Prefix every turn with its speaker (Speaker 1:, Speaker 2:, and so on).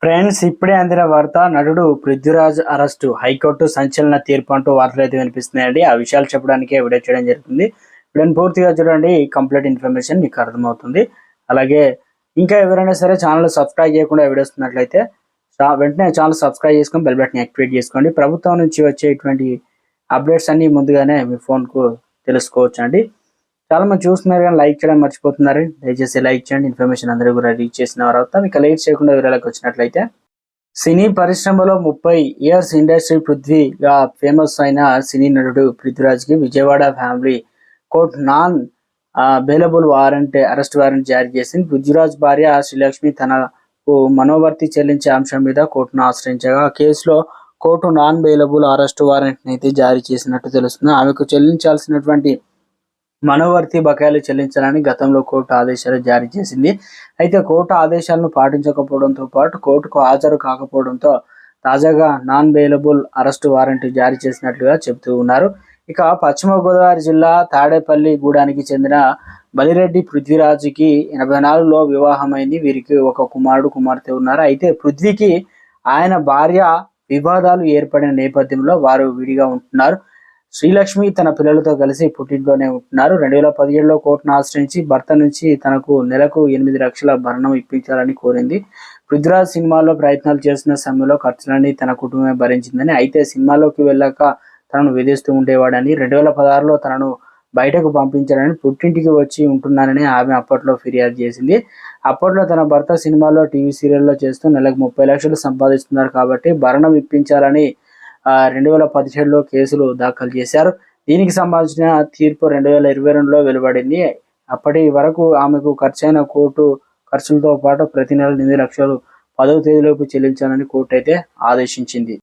Speaker 1: Friends, ఇప్పుడే అందిన వార్త. నటుడు పృథ్వీరాజ్ అరెస్టు, హైకోర్టు సంచలన తీర్పు అంటూ వార్తలు అయితే వినిపిస్తున్నాయండి. ఆ విషయాలు చెప్పడానికి వీడియో చేయడం జరుగుతుంది. వీడియోని పూర్తిగా చూడండి, కంప్లీట్ ఇన్ఫర్మేషన్ మీకు అర్థమవుతుంది. అలాగే ఇంకా ఎవరైనా సరే ఛానల్ సబ్స్క్రైబ్ చేయకుండా వీడియోస్ ఉన్నట్లయితే వెంటనే ఛానల్ సబ్స్క్రైబ్ చేసుకొని బెల్ బటన్ యాక్టివేట్ చేసుకోండి. ప్రభుత్వం నుంచి వచ్చే ఇటువంటి అప్డేట్స్ అన్ని ముందుగానే మీ ఫోన్కు తెలుసుకోవచ్చు అండి. చాలా మంది చూస్తున్నారు కానీ లైక్ చేయడం మర్చిపోతున్నారు. దయచేసి లైక్ చేయండి. ఇన్ఫర్మేషన్ అందరూ కూడా రీచ్ చేసిన తర్వాత ఇక లేట్ చేయకుండా వివరాలకు వచ్చినట్లయితే, సినీ పరిశ్రమలో 30 ఇయర్స్ ఇండస్ట్రీ పృథ్వీగా ఫేమస్ అయిన సినీ నటుడు పృథ్వీరాజ్కి Vijayawada family court non bailable arrest warrant జారీ చేసింది. పృథ్వీరాజ్ భార్య శ్రీలక్ష్మి తనకు మనోవర్తి చెల్లించే అంశం మీద కోర్టును ఆశ్రయించగా ఆ కేసులో court non bailable arrest warrant అయితే జారీ చేసినట్టు తెలుస్తుంది. ఆమెకు చెల్లించాల్సినటువంటి మనోవర్తి బకాయిలు చెల్లించాలని గతంలో కోర్టు ఆదేశాలు జారీ చేసింది. అయితే కోర్టు ఆదేశాలను పాటించకపోవడంతో పాటు కోర్టుకు హాజరు కాకపోవడంతో తాజాగా నాన్ బెయిలబుల్ అరెస్ట్ వారెంట్ జారీ చేసినట్లుగా చెబుతూ ఉన్నారు. ఇక పశ్చిమ గోదావరి జిల్లా తాడేపల్లి గూడానికి చెందిన బలిరెడ్డి పృథ్వీరాజుకి 84లో వివాహమైంది. వీరికి ఒక కుమార్తె ఉన్నారు. అయితే పృథ్వీకి ఆయన భార్య వివాదాలు ఏర్పడిన నేపథ్యంలో వారు విడిగా ఉంటున్నారు. శ్రీలక్ష్మి తన పిల్లలతో కలిసి పుట్టింట్లోనే ఉంటున్నారు. 2017లో కోర్టును ఆశ్రయించి భర్త నుంచి తనకు నెలకు 8 లక్షల భరణం ఇప్పించాలని కోరింది. పృథ్వీరాజ్ సినిమాలో ప్రయత్నాలు చేస్తున్న సమయంలో ఖర్చులన్నీ తన కుటుంబమే భరించిందని, అయితే సినిమాలోకి వెళ్ళాక తనను వేధిస్తూ ఉండేవాడని, 2016లో తనను బయటకు పంపించారని, పుట్టింటికి వచ్చి ఉంటున్నానని ఆమె అప్పట్లో ఫిర్యాదు చేసింది. అప్పట్లో తన భర్త సినిమాలో, టీవీ సీరియల్లో చేస్తూ నెలకు 30 లక్షలు సంపాదిస్తున్నారు కాబట్టి భరణం ఇప్పించాలని 2017లో కేసులు దాఖలు చేశారు. దీనికి సంబంధించిన తీర్పు 2022లో వెలువడింది. అప్పటి వరకు ఆమెకు ఖర్చైన కోర్టు ఖర్చులతో పాటు ప్రతి నెల 8 లక్షలు 10వ తేదీలోపు చెల్లించాలని కోర్టు అయితే ఆదేశించింది.